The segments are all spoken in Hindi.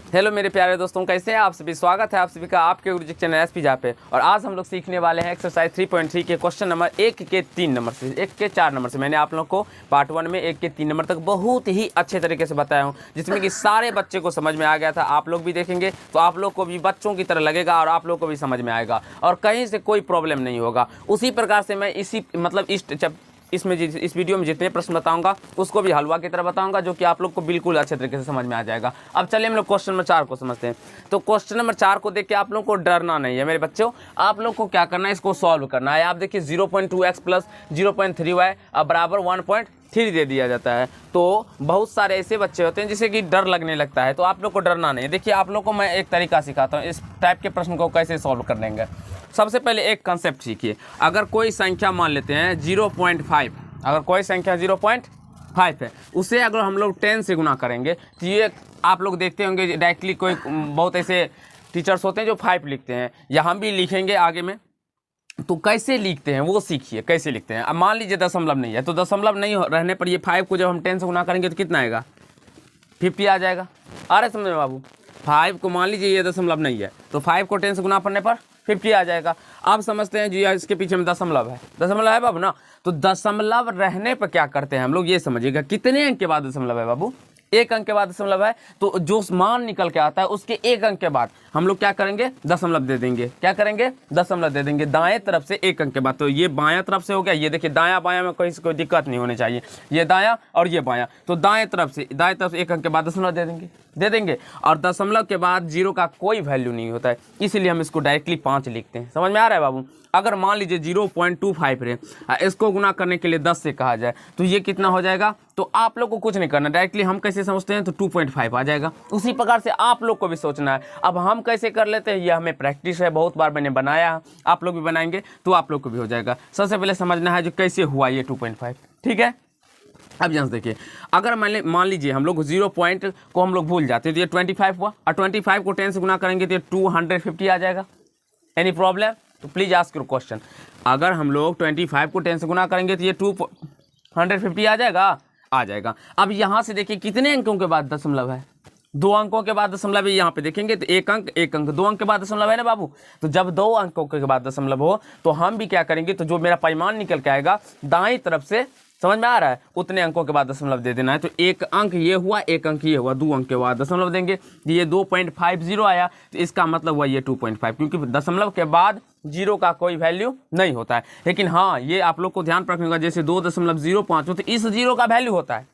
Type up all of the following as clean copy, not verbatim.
हेलो मेरे प्यारे दोस्तों, कैसे हैं आप सभी। स्वागत है आप सभी का आपके गुरुजी चैनल एसपी जहाँ पे। और आज हम लोग सीखने वाले हैं एक्सरसाइज 3.3 के क्वेश्चन नंबर 1 के 3 नंबर से 1 के 4 नंबर से। मैंने आप लोगों को पार्ट 1 में 1 के 3 नंबर तक बहुत ही अच्छे तरीके से बताया हूँ, जिसमें कि सारे बच्चे को समझ में आ गया था। आप लोग भी देखेंगे तो आप लोग को भी बच्चों की तरह लगेगा और आप लोग को भी समझ में आएगा और कहीं से कोई प्रॉब्लम नहीं होगा। उसी प्रकार से मैं इसमें इस वीडियो में जितने प्रश्न बताऊंगा उसको भी हलवा की तरह बताऊंगा, जो कि आप लोग को बिल्कुल अच्छे तरीके से समझ में आ जाएगा। अब चलिए हम लोग क्वेश्चन नंबर 4 को समझते हैं। तो क्वेश्चन नंबर 4 को देख के आप लोग को डरना नहीं है मेरे बच्चों। आप लोग को क्या करना है, इसको सॉल्व करना है। आप देखिए 0.2x प्लस 0.3y बराबर 1.3 दे दिया जाता है। तो बहुत सारे ऐसे बच्चे होते हैं जिसे कि डर लगने लगता है, तो आप लोग को डरना नहीं है। देखिए आप लोग को मैं एक तरीका सिखाता हूँ इस टाइप के प्रश्न को कैसे सॉल्व कर लेंगे। सबसे पहले एक कंसेप्ट सीखिए। अगर कोई संख्या मान लेते हैं 0.5, अगर कोई संख्या 0.5 है, उसे अगर हम लोग 10 से गुना करेंगे तो ये आप लोग देखते होंगे डायरेक्टली कोई बहुत ऐसे टीचर्स होते हैं जो 5 लिखते हैं, या हम भी लिखेंगे आगे में। तो कैसे लिखते हैं वो सीखिए, कैसे लिखते हैं। अब मान लीजिए दशमलव नहीं है, तो दशमलव नहीं रहने पर ये 5 को जब हम 10 से गुना करेंगे तो कितना आएगा, 50 आ जाएगा। आ रहे समझ में बाबू। 5 को मान लीजिए ये दशमलव नहीं है, तो 5 को 10 से गुना करने पर 50 आ जाएगा। आप समझते हैं जी इसके पीछे में दशमलव है बाबू ना। तो दशमलव रहने पर क्या करते हैं हम लोग, ये समझिएगा। कितने अंक के बाद दशमलव है बाबू, 1 अंक के बाद दशमलव है, तो जो मान निकल के आता है उसके 1 अंक के बाद हम लोग क्या करेंगे, दशमलव दे देंगे। क्या करेंगे, दशमलव दे देंगे दाएं तरफ से 1 अंक के बाद। तो ये बायां तरफ से हो गया, ये देखिए दायां बायां में कोई दिक्कत नहीं होनी चाहिए। ये दायां और ये बायां, तो दाएं तरफ से 1 अंक के बाद दशमलव दे देंगे। और दशमलव के बाद 0 का कोई वैल्यू नहीं होता है, इसलिए हम इसको डायरेक्टली 5 लिखते हैं। समझ में आ रहा है बाबू। अगर मान लीजिए 0.25 है, इसको गुना करने के लिए 10 से कहा जाए तो ये कितना हो जाएगा। तो आप लोग को कुछ नहीं करना, डायरेक्टली हम कैसे समझते हैं तो 2.5 आ जाएगा। उसी प्रकार से आप लोग को भी सोचना है। अब हम कैसे कर लेते हैं, ये हमें प्रैक्टिस है, बहुत बार मैंने बनाया है, आप लोग भी बनाएंगे तो आप लोग को भी हो जाएगा। सबसे पहले समझना है जो कैसे हुआ ये 2.5, ठीक है। अब यहाँ से देखिए, अगर मान लीजिए हम लोग 0 पॉइंट को हम लोग भूल जाते हैं तो ये 25 हुआ, और 25 को 10 से गुना करेंगे तो ये 250 आ जाएगा। एनी प्रॉब्लम, तो प्लीज आस्क योर क्वेश्चन। अगर हम लोग 25 को 10 से गुना करेंगे तो ये 250 आ जाएगा। अब यहाँ से देखिए कितने अंकों के बाद दशमलव है, 2 अंकों के बाद दशमलव है। यहाँ पे देखेंगे तो 1 अंक 2 अंक के बाद दशमलव है ना बाबू। तो जब 2 अंकों के बाद दशमलव हो तो हम भी क्या करेंगे, तो जो मेरा परिमाण निकल के आएगा दाएं तरफ से, समझ में आ रहा है, उतने अंकों के बाद दशमलव दे देना है। तो 1 अंक ये हुआ, 1 अंक ये हुआ, 2 अंक के बाद दशमलव देंगे। ये 2.50 आया, तो इसका मतलब हुआ ये 2.5, क्योंकि दशमलव के बाद 0 का कोई वैल्यू नहीं होता है। लेकिन हाँ, ये आप लोग को ध्यान रखने होगा, जैसे 2.05 हो तो इस 0 का वैल्यू होता है,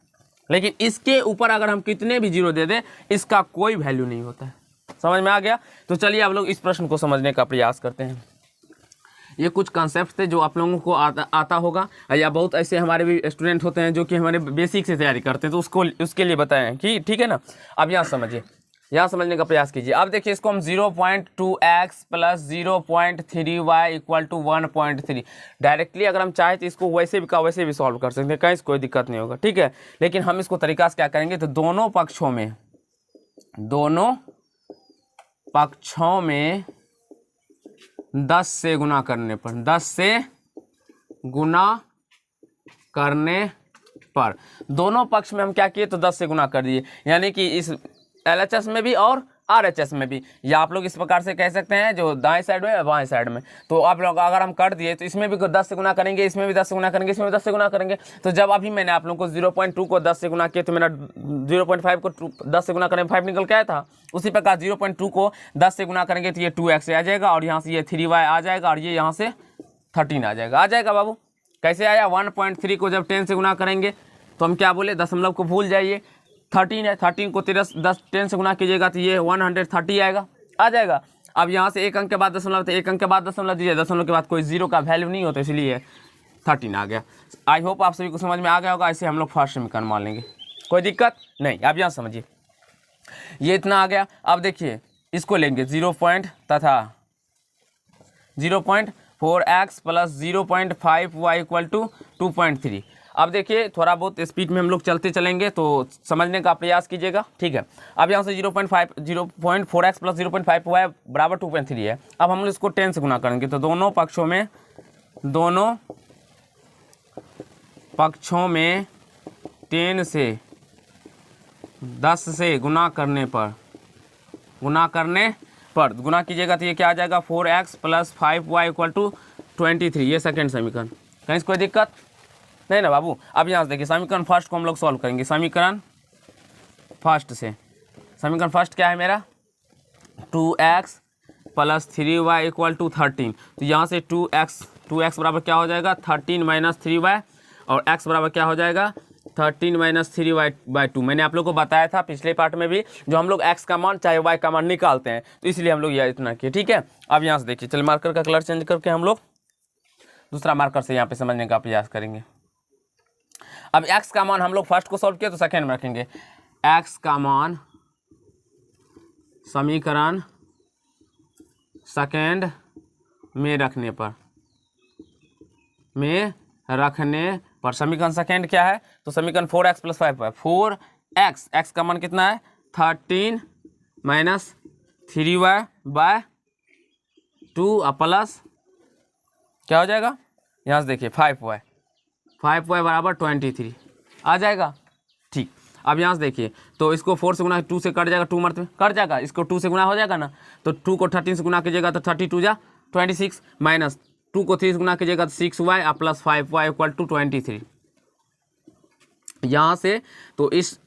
लेकिन इसके ऊपर अगर हम कितने भी 0 दे दें इसका कोई वैल्यू नहीं होता है। समझ में आ गया। तो चलिए आप लोग इस प्रश्न को समझने का प्रयास करते हैं। ये कुछ कॉन्सेप्ट थे जो आप लोगों को आता होगा, या बहुत ऐसे हमारे भी स्टूडेंट होते हैं जो कि हमारे बेसिक से तैयारी करते हैं, तो उसके लिए बताएं कि ठीक है ना। अब यहाँ समझिए, यहाँ समझने का प्रयास कीजिए। अब देखिए इसको हम 0.2x plus 0.3y equal to 1.3 directly अगर हम चाहें तो इसको वैसे भी सॉल्व कर सकते हैं, कहीं से कोई दिक्कत नहीं होगा, ठीक है। लेकिन हम इसको तरीका से क्या करेंगे, तो दोनों पक्षों में 10 से गुना करने पर दोनों पक्ष में हम क्या किए, तो 10 से गुना कर दिए। यानी कि इस LHS में भी और RHS में भी, या आप लोग इस प्रकार से कह सकते हैं जो दाएं साइड में बाएं साइड में। तो आप लोग अगर हम कर दिए तो इसमें भी 10 से गुना करेंगे, इसमें भी 10 से गुना करेंगे, इसमें भी 10 से गुना करेंगे। तो जब अभी मैंने आप लोगों को 0.2 को 10 से गुना किया तो मेरा 0.5 को 10 से गुना करने में 5 निकल के आया था। उसी प्रकार 0.2 को 10 से गुना करेंगे तो ये 2x आ जाएगा, और यहाँ से ये 3y आ जाएगा, और ये यहाँ से 13 आ जाएगा बाबू। कैसे आया, 1.3 को जब 10 से गुना करेंगे तो हम क्या बोले, दशमलव को भूल जाइए, 13 है, 13 को 10 से गुना कीजिएगा तो ये 130 आ जाएगा। अब यहाँ से 1 अंक के बाद दशमलव, तो 1 अंक के बाद दशमलव दीजिए, दशमलव के बाद कोई 0 का वैल्यू नहीं होता, इसलिए 13 आ गया। आई होप आप सभी को समझ में आ गया होगा। ऐसे हम लोग फर्स्ट समीकरण मान लेंगे, कोई दिक्कत नहीं। अब यहाँ समझिए, ये इतना आ गया। अब देखिए इसको लेंगे 0.4x plus 0.5y equal to 2.3। अब देखिए थोड़ा बहुत स्पीड में हम लोग चलते चलेंगे तो समझने का प्रयास कीजिएगा, ठीक है। अब यहाँ से 0.4x प्लस 0.5y बराबर 2.3 है। अब हम लोग इसको 10 से गुना करेंगे, तो दोनों पक्षों में 10 से 10 से गुना करने पर गुना करने पर, गुना कीजिएगा तो ये क्या आ जाएगा 4x + 5y = 23। ये सेकेंड समीकरण, कहीं से कोई दिक्कत नहीं ना बाबू। अब यहाँ से देखिए समीकरण फर्स्ट को हम लोग सॉल्व करेंगे। समीकरण फर्स्ट से, समीकरण फर्स्ट क्या है मेरा 2x + 3y = 13। तो यहाँ से 2x बराबर क्या हो जाएगा 13 - 3y, और x बराबर क्या हो जाएगा 13 - 3y/2। मैंने आप लोग को बताया था पिछले पार्ट में भी, जो हम लोग x का मान चाहे y का मान निकालते हैं, तो इसलिए हम लोग यह इतना किए। ठीक है, अब यहाँ से देखिए, चलिए मार्कर का कलर चेंज करके हम लोग दूसरा मार्कर से यहाँ पे समझने का प्रयास करेंगे। अब x का मान हम लोग फर्स्ट को सॉल्व किया तो सेकेंड में रखेंगे। x का मान समीकरण सेकेंड में रखने पर समीकरण सेकेंड क्या है, तो समीकरण 4x + 5y, 4x, x का मान कितना है 13 - 3y/2 प्लस क्या हो जाएगा, यहाँ से देखिए 5y = 23 आ जाएगा। ठीक, अब यहाँ से देखिए, तो इसको 4 से गुना 2 से कट जाएगा, 2 मरते कट जाएगा, इसको 2 से गुना हो जाएगा ना, तो 2 को 13 से गुना कीजिएगा तो 32 जा 26, माइनस 2 को 3 से गुना कीजिएगा तो 6y + 5y = 23। यहाँ से तो इस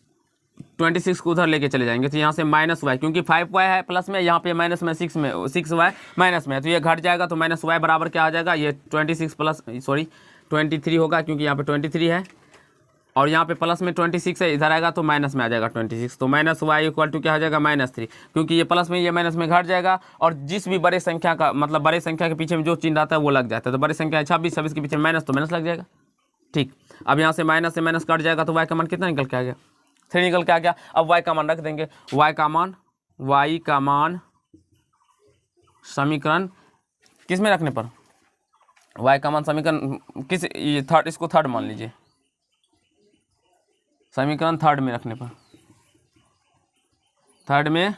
26 को उधर लेके चले जाएंगे, तो यहाँ से -y, क्योंकि 5y है प्लस में, यहाँ पे माइनस में 6y माइनस में है, तो ये घट जाएगा, तो -y बराबर क्या आ जाएगा, ये 23 होगा, क्योंकि यहाँ पे 23 है, और यहाँ पे प्लस में 26 है, इधर आएगा तो माइनस में आ जाएगा 26, तो -y = क्या हो जाएगा -3, क्योंकि ये प्लस में ये माइनस में घट जाएगा, और जिस भी बड़े संख्या का मतलब बड़े संख्या के पीछे में जो चिन्ह रहता है वो लग जाता है, तो बड़े संख्या 26 के पीछे माइनस, तो माइनस लग जाएगा। ठीक, अब यहाँ से माइनस से माइनस कट जाएगा, तो y का मान कितना निकल के आ गया 3 निकल के आ गया। अब y का मान रख देंगे, y का मान समीकरण किस में रखने पर, y का मान समीकरण किस, ये थर्ड, इसको थर्ड मान लीजिए, समीकरण थर्ड में रखने पर, थर्ड में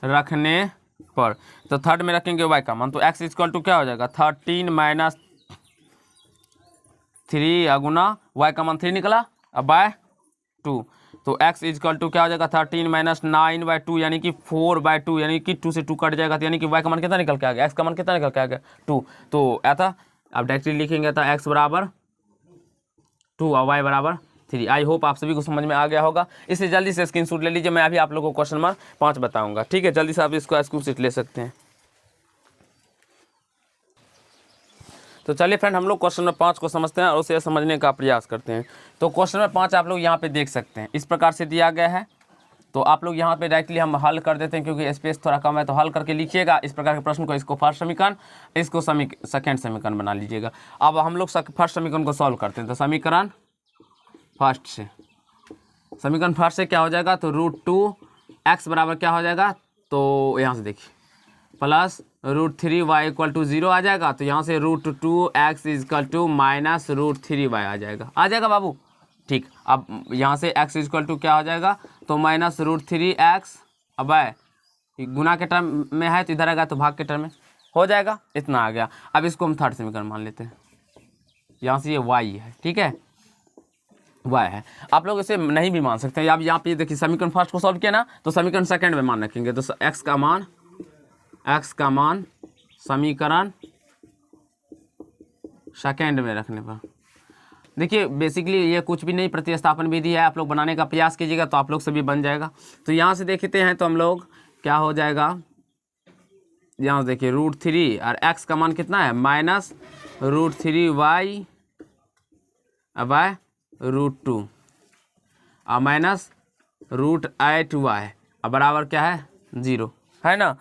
रखने पर, तो थर्ड में रखेंगे y का मान, तो x = क्या हो जाएगा 13 - 3 गुना y का मान 3 निकला, अब /2, तो x = क्या हो जाएगा 13 - 9/2, यानी कि 4/2, यानी कि 2 से 2 कट जाएगा, तो यानी कि y का मान कितना निकल के आ गया, x का मान कितना निकल के आ गया 2, तो ऐसा अब डायरेक्टली लिखेंगे तो x = 2 और y = 3। आई होप आप सभी को समझ में आ गया होगा। इसे जल्दी से स्क्रीनशॉट ले लीजिए, मैं अभी आप लोगों को क्वेश्चन नंबर 5 बताऊंगा। ठीक है, जल्दी से आप इसको स्क्रीनशॉट ले सकते हैं। तो चलिए फ्रेंड, हम लोग क्वेश्चन नंबर 5 को समझते हैं और उसे समझने का प्रयास करते हैं। तो क्वेश्चन नंबर 5 आप लोग यहाँ पे देख सकते हैं, इस प्रकार से दिया गया है, तो आप लोग यहाँ पे डायरेक्टली हम हल कर देते हैं, क्योंकि स्पेस थोड़ा कम है, तो हल करके लिखिएगा इस प्रकार के प्रश्न को। इसको फर्स्ट समीकरण, इसको सेकेंड समीकरण बना लीजिएगा। अब हम लोग फर्स्ट समीकरण को सॉल्व करते हैं, तो समीकरण फर्स्ट से, समीकरण फर्स्ट से क्या हो जाएगा, तो √2x बराबर क्या हो जाएगा, तो यहाँ से देखिए प्लस √3y = 0 आ जाएगा, तो यहाँ से √2x = -√3y आ जाएगा बाबू। ठीक, अब यहाँ से x = क्या हो जाएगा, तो -√3x, अब गुना के टर्म में है तो इधर आएगा तो भाग के टर्म में हो जाएगा, इतना आ गया। अब इसको हम थर्ड समीकरण मान लेते हैं, यहाँ से ये y है, ठीक है y है। आप लोग इसे नहीं भी मान सकते हैं। अब यहाँ पे देखिए समीकरण फर्स्ट को सॉल्व किया ना, तो समीकरण सेकंड में मान रखेंगे, तो x का मान समीकरण सेकंड में रखने पर, देखिए बेसिकली ये कुछ भी नहीं, प्रतिस्थापन विधि है, आप लोग बनाने का प्रयास कीजिएगा तो आप लोग से भी बन जाएगा। तो यहाँ से देखते हैं तो हम लोग क्या हो जाएगा, यहाँ से देखिए √3 और x का मान कितना है -√3y / √2 और -√8y और बराबर क्या है 0, है ना।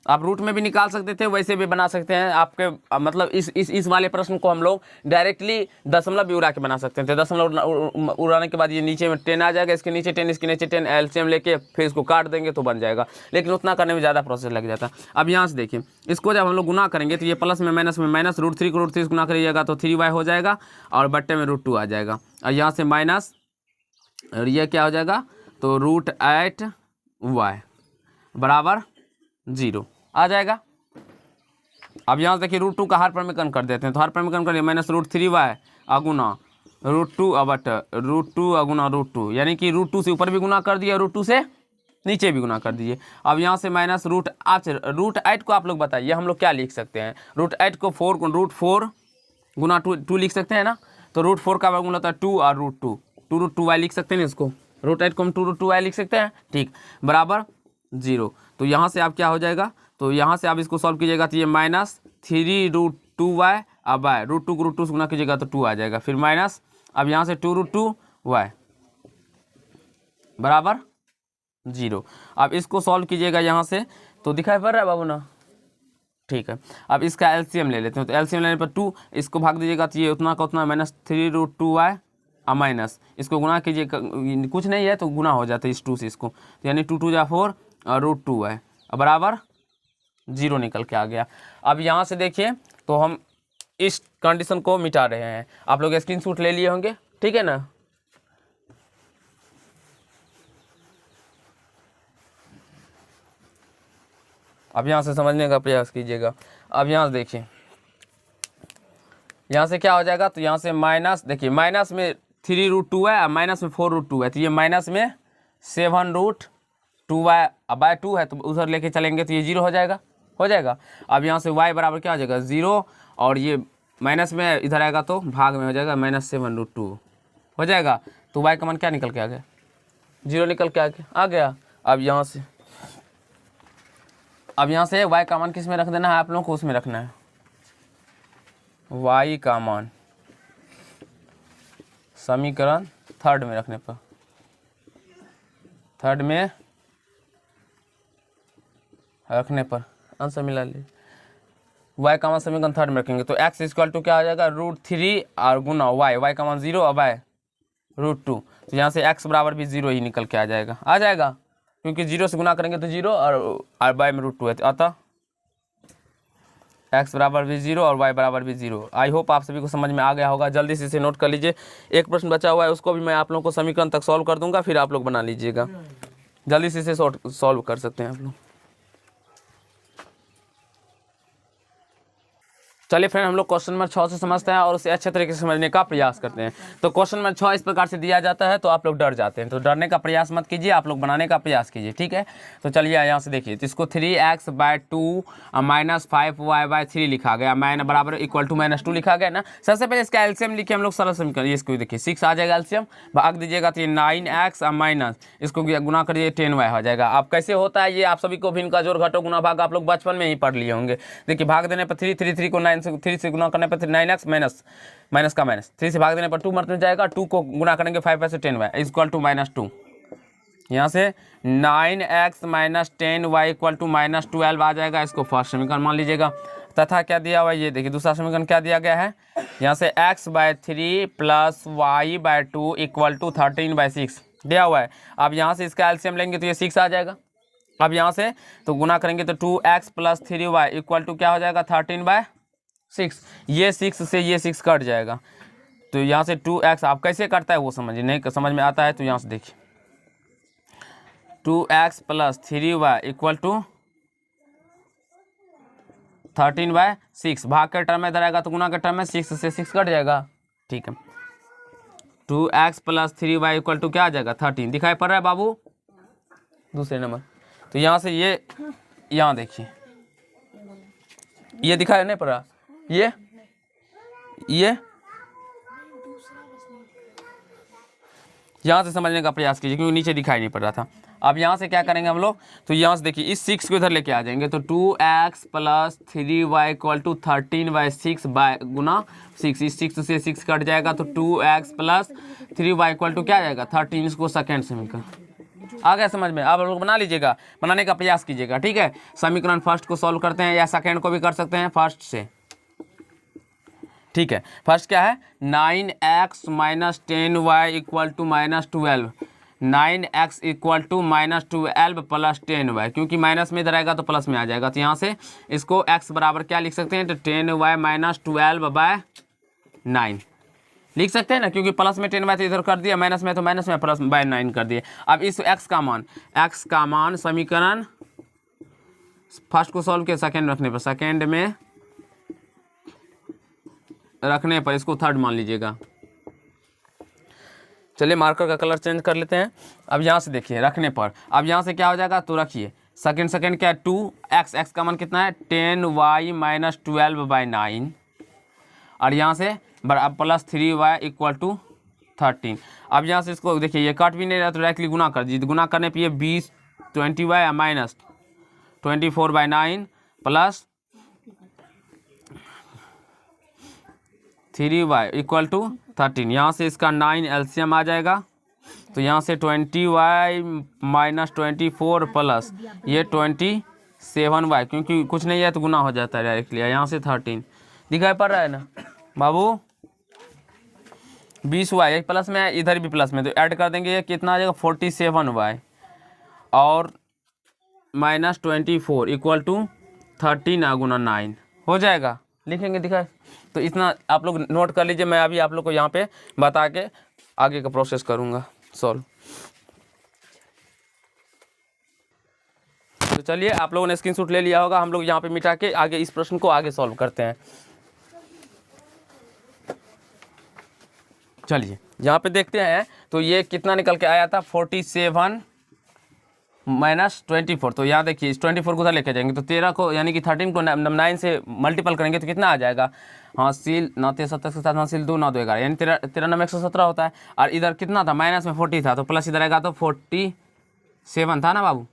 आप रूट में भी निकाल सकते थे, वैसे भी बना सकते हैं। आपके मतलब इस वाले प्रश्न को हम लोग डायरेक्टली दशमलव भी उड़ा के बना सकते थे। दशमलव उड़ाने के बाद ये नीचे में 10 आ जाएगा, इसके नीचे 10, इसके नीचे 10, एलसीएम लेके फिर इसको काट देंगे तो बन जाएगा, लेकिन उतना करने में ज़्यादा प्रोसेस लग जाता। अब यहाँ से देखिए, इसको जब हम लोग गुना करेंगे तो ये प्लस में माइनस √3 को √3 से गुना करिएगा तो 3y हो जाएगा और बट्टे में √2 आ जाएगा, और यहाँ से माइनस और ये क्या हो जाएगा, तो √8y बराबर 0 आ जाएगा। अब यहाँ से देखिए √2 का हर प्रमीकरण कर देते हैं, तो हर प्रमीकरण करिए -√3y अगुना √2 बट √2 अगुना √2, यानी कि √2 से ऊपर भी गुना कर दिया, √2 से नीचे भी गुना कर दीजिए। अब यहाँ से माइनस रूट 8 को आप लोग बताइए हम लोग क्या लिख सकते हैं। रूट 8 को रूट 4 गुना 2 लिख सकते हैं ना। तो रूट 4 का वर्गमूल होता है 2 और रूट 2 वाई लिख सकते हैं इसको। रूट 8 को हम 2 वाई लिख सकते हैं, ठीक, बराबर 0। तो यहाँ से आप क्या हो जाएगा, तो यहाँ से आप इसको सॉल्व कीजिएगा तो ये -3√2y अब बाय रूट 2 से गुना कीजिएगा तो 2 आ जाएगा, फिर माइनस अब यहाँ से 2√2y बराबर 0। अब इसको सॉल्व कीजिएगा यहाँ से तो दिखाई पड़ रहा है बाबू ना, ठीक है। अब इसका एलसीएम ले लेते हैं, तो एलसीएम लेने पर 2 इसको भाग दीजिएगा तो ये उतना का उतना -3√2y और माइनस इसको गुना कीजिएगा, कुछ नहीं है तो गुना हो जाता है इस 2 से इसको, तो यानी 2 2 जा 4 और √2y बराबर 0 निकल के आ गया। अब यहाँ से देखिए तो हम इस कंडीशन को मिटा रहे हैं, आप लोग स्क्रीनशॉट ले लिए होंगे, ठीक है ना। अब यहाँ से समझने का प्रयास कीजिएगा। अब यहाँ से देखिए यहाँ से क्या हो जाएगा, तो यहाँ से माइनस देखिए माइनस में 3√2 है और माइनस में 4√2 है, तो ये माइनस में 7√2y अब बाय 2 है तो उधर लेके चलेंगे तो ये 0 हो जाएगा। अब यहाँ से y बराबर क्या हो जाएगा 0 और ये माइनस में इधर आएगा तो भाग में हो जाएगा -7√2 हो जाएगा। तो y का मान क्या निकल के आ गया, 0 निकल के आ गया। अब यहाँ से y का मान किस में रख देना है आप लोगों को, उसमें रखना है y का मान समीकरण थर्ड में रखने पर, आंसर मिला लीजिए। y का मान समीकरण थर्ड में रखेंगे तो x इक्वल टू क्या हो जाएगा √3 और गुना y का मान 0 और y √2, तो यहाँ से x बराबर भी 0 ही निकल के आ जाएगा क्योंकि 0 से गुना करेंगे तो 0 और y में √2 है, अतः x बराबर भी 0 और y बराबर भी 0। आई होप आप सभी को समझ में आ गया होगा। जल्दी से इसे नोट कर लीजिए। एक प्रश्न बचा हुआ है उसको भी मैं आप लोगों को समीकरण तक सॉल्व कर दूंगा, फिर आप लोग बना लीजिएगा। जल्दी से इसे सॉल्व कर सकते हैं आप लोग। चलिए फ्रेंड हम लोग क्वेश्चन नंबर 6 से समझते हैं और उसे अच्छे तरीके से समझने का प्रयास करते हैं। तो क्वेश्चन नंबर 6 इस प्रकार से दिया जाता है तो आप लोग डर जाते हैं, तो डरने का प्रयास मत कीजिए, आप लोग बनाने का प्रयास कीजिए, ठीक है। तो चलिए यहाँ से देखिए, तो इसको 3x/2 -5y/3 लिखा गया, बराबर इक्वल टू -2 लिखा गया ना। सबसे पहले इसका एलसीएम लिखिए हम लोग, सरल समीकरण इसको देखिए 6 आ जाएगा एलसीएम, भाग दीजिएगा तो ये 9x और माइनस इसको गुना करिए 10y हो जाएगा। अब कैसे होता है ये आप सभी को भिन्न का जोड़ घटो गुना भाग आप लोग बचपन में ही पढ़ लिए होंगे। देखिए भाग देने पर 3 को 3 से गुना करने पर 9x माइनस का माइनस 3 से भाग देने पर 2 मरते जाएगा, 2 को गुना करेंगे 5 से 10y इक्वल टू -2। यहाँ से 9x minus 10y equal to -12 आ जाएगा। इसको फर्स्ट समीकरण मान लीजिएगा। तथा क्या दिया हुआ है ये देखिए दूसरा समीकरण क्या दिया गया है, यहाँ से x/3 + y/2 इक्वल टू 13/6 दिया हुआ है। अब यहाँ से इसका एलसीएम लेंगे तो ये 6 आ जाएगा। अब यहाँ से तो गुना करेंगे तो 2x + 3y इक्वल टू क्या हो जाएगा 13/6। ये 6 से ये 6 कट जाएगा, तो यहाँ से 2x आप कैसे करता है वो समझिए, नहीं समझ में आता है तो यहाँ से देखिए 2x + 3y इक्वल टू 13/6 भाग के टर्म में इधर आएगा तो गुना के टर्म में 6 से 6 कट जाएगा, ठीक है। 2x + 3y इक्वल टू क्या आ जाएगा 13, दिखाई पड़ रहा है बाबू दूसरे नंबर। तो यहाँ से ये यहाँ देखिए ये दिखाई नहीं पड़ रहा, ये यहाँ से समझने का प्रयास कीजिए क्योंकि नीचे दिखाई नहीं पड़ रहा था। अब यहाँ से क्या करेंगे हम लोग, तो यहाँ से देखिए इस 6 को इधर लेके आ जाएंगे तो 2x + 3y इक्वल टू 13/6 गुना 6, इस 6 से 6 कट जाएगा तो 2x + 3y इक्वल टू क्या आ जाएगा 13। इसको सेकेंड समीकरण आ गया समझ में। आप लोग बना लीजिएगा, बनाने का प्रयास कीजिएगा, ठीक है। समीकरण फर्स्ट को सॉल्व करते हैं या सेकेंड को भी कर सकते हैं फर्स्ट से, ठीक है। फर्स्ट क्या है 9x minus 10y equal to -12, 9x equal to -12 + 10y, क्योंकि माइनस में इधर आएगा तो प्लस में आ जाएगा। तो यहाँ से इसको x बराबर क्या लिख सकते हैं तो 10y - 12/9 लिख सकते हैं ना, क्योंकि प्लस में 10y तो इधर कर दिया, माइनस में तो माइनस में +/9 कर दिए। अब इस x का मान समीकरण फर्स्ट को सॉल्व किया सेकेंड रखने पर, सेकेंड में रखने पर इसको थर्ड मान लीजिएगा। चलिए मार्कर का कलर चेंज कर लेते हैं। अब यहाँ से देखिए रखने पर, अब यहाँ से क्या हो जाएगा, तो रखिए सेकंड क्या है 2x, x का मान कितना है 10y माइनस 12/9, और यहाँ से प्लस 3y इक्वल टू 13। अब यहाँ से इसको देखिए ये कट भी नहीं रहा तो डायरेक्टली गुना कर दीजिए। गुना करने पे ये 20y minus 24/9 plus 3y equal to 13। यहाँ से इसका 9 एलसीएम आ जाएगा, तो यहाँ से 20y माइनस 24 प्लस ये 27y, क्योंकि कुछ नहीं है तो गुना हो जाता है डायरेक्टली। यहाँ से 13 दिखाई पड़ रहा है ना बाबू, 20y एक प्लस में है, इधर भी प्लस में, तो ऐड कर देंगे ये कितना आ जाएगा 47y और माइनस 24 इक्वल टू 13 गुना 9 हो जाएगा। लिखेंगे दिखाए, तो इतना आप लोग नोट कर लीजिए। मैं अभी आप लोग को यहाँ पे बता के आगे का प्रोसेस करूँगा सॉल्व। तो चलिए आप लोगों ने स्क्रीनशॉट ले लिया होगा, हम लोग यहाँ पे मिटा के आगे इस प्रश्न को आगे सॉल्व करते हैं। चलिए यहाँ पे देखते हैं, तो ये कितना निकल के आया था 47 माइनस 24। तो यहाँ देखिए इस 24 को उधर लेके जाएंगे तो 13 को यानी कि 13 को 9 से मल्टीपल करेंगे तो कितना आ जाएगा, हाँ सील 9 70 के साथ हाँ सील 2 9 2 11 यानी 13 9 117 होता है। और इधर कितना था माइनस में 40 था, तो प्लस इधर आएगा तो 47 था ना बाबू,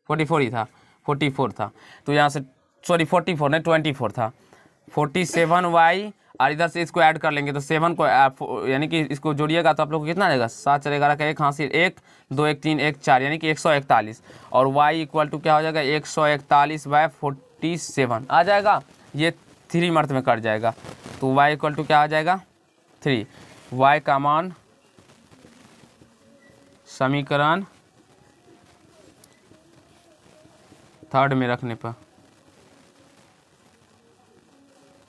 44 ही था, 44 था। तो यहाँ से सॉरी 44 नहीं 24 था, 47y और इधर से इसको ऐड कर लेंगे तो 7 को यानी कि इसको जोड़िएगा तो आप लोग को कितना आएगा 7 4 11 का 1 हासिल 1 2 1 3 1 4 यानी कि 141 और y इक्वल टू क्या हो जाएगा 141/47 आ जाएगा। ये 3 मर्थ में कट जाएगा तो y इक्वल टू क्या आ जाएगा 3। y का मान समीकरण 3rd में रखने पर,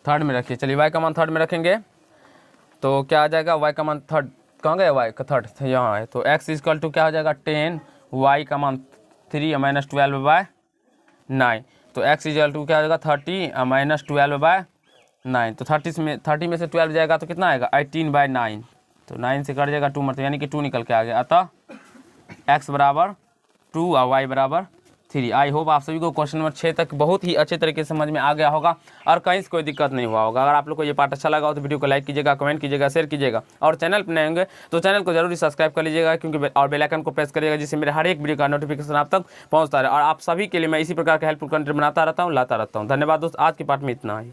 3rd में रखिए। चलिए y का मान 3rd में रखेंगे तो क्या आ जाएगा, y का मान 3rd कहाँ गया, y का 3rd यहाँ है, तो x इक्वल टू क्या हो जाएगा 10, y का मान 3 माइनस 12/9, तो x इक्वल टू क्या हो जाएगा 30 माइनस 12/9। तो 30 में से 12 जाएगा तो कितना आएगा 18/9, तो 9 से कट जाएगा 2 मतलब यानी कि 2 निकल के आ गया। अतः x बराबर 2 और y बराबर 3। आई होप आप सभी को क्वेश्चन नंबर 6 तक बहुत ही अच्छे तरीके से समझ में आ गया होगा और कहीं से कोई दिक्कत नहीं हुआ होगा। अगर आप लोग को ये पार्ट अच्छा लगा हो तो वीडियो को लाइक कीजिएगा, कमेंट कीजिएगा, शेयर कीजिएगा और चैनल पर नए होंगे तो चैनल को जरूर सब्सक्राइब कर लीजिएगा क्योंकि और बेल आइकन को प्रेस करिएगा जिससे मेरे हर एक वीडियो का नोटिफिकेशन आप तक पहुँचता रहे। और आप सभी के लिए मैं इसी प्रकार का हेल्पफुल कंटेंट बनाता रहता हूँ, लाता रहता हूँ। धन्यवाद दोस्त, आज की पार्ट में इतना ही।